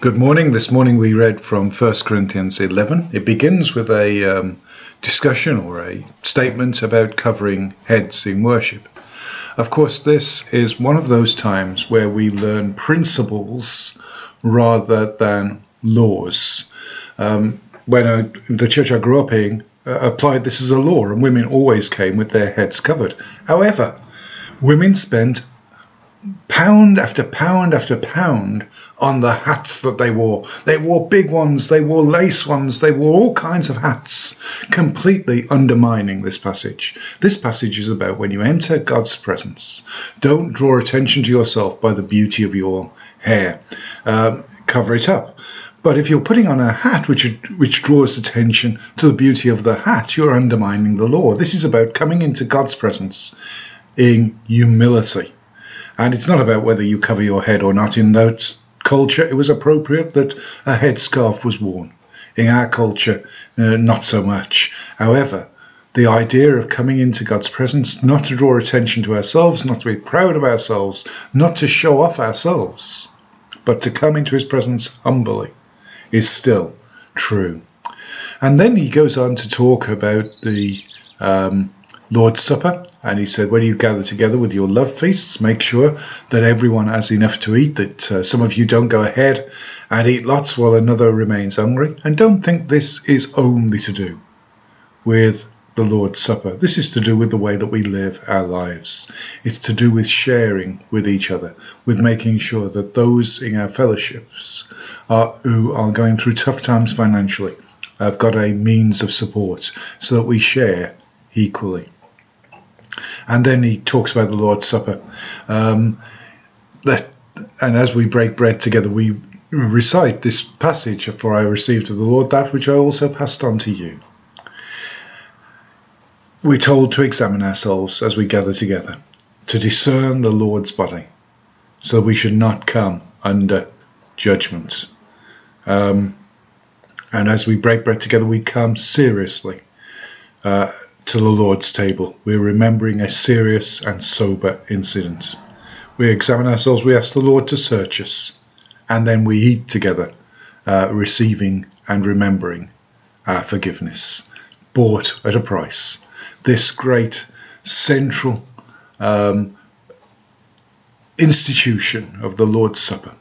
Good morning. This morning we read from 1 Corinthians 11. It begins with a discussion or a statement about covering heads in worship. Of course, this is one of those times where we learn principles rather than laws. When the church I grew up in applied this as a law, and women always came with their heads covered. However, women spent pound after pound after pound on the hats that they wore. They wore big ones, they wore lace ones, they wore all kinds of hats, completely undermining this passage. This passage is about when you enter God's presence, don't draw attention to yourself by the beauty of your hair. Cover it up. But if you're putting on a hat which draws attention to the beauty of the hat, you're undermining the law. This is about coming into God's presence in humility. And it's not about whether you cover your head or not. In that culture, it was appropriate that a headscarf was worn. In our culture, not so much. However, the idea of coming into God's presence, not to draw attention to ourselves, not to be proud of ourselves, not to show off ourselves, but to come into his presence humbly, is still true. And then he goes on to talk about the Lord's Supper, and he said, when you gather together with your love feasts, make sure that everyone has enough to eat, that some of you don't go ahead and eat lots while another remains hungry. And don't think this is only to do with the Lord's Supper. This is to do with the way that we live our lives. It's to do with sharing with each other, with making sure that those in our fellowships who are going through tough times financially have got a means of support so that we share equally. And then he talks about the Lord's Supper. And as we break bread together, we recite this passage, for I received of the Lord that which I also passed on to you. We're told to examine ourselves as we gather together, to discern the Lord's body, so we should not come under judgment. And as we break bread together, we come seriously to the Lord's table. We're remembering a serious and sober incident. We examine ourselves, we ask the Lord to search us, and then we eat together, receiving and remembering our forgiveness, bought at a price. This great central institution of the Lord's Supper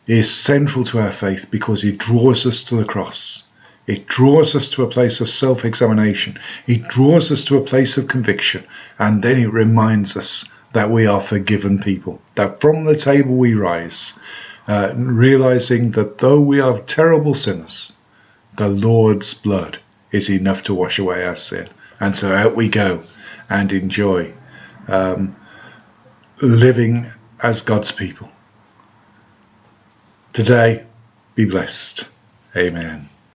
is central to our faith because it draws us to the cross. It draws us to a place of self-examination. It draws us to a place of conviction. And then it reminds us that we are forgiven people, that from the table we rise, realizing that though we are terrible sinners, the Lord's blood is enough to wash away our sin. And so out we go and enjoy living as God's people. Today, be blessed. Amen.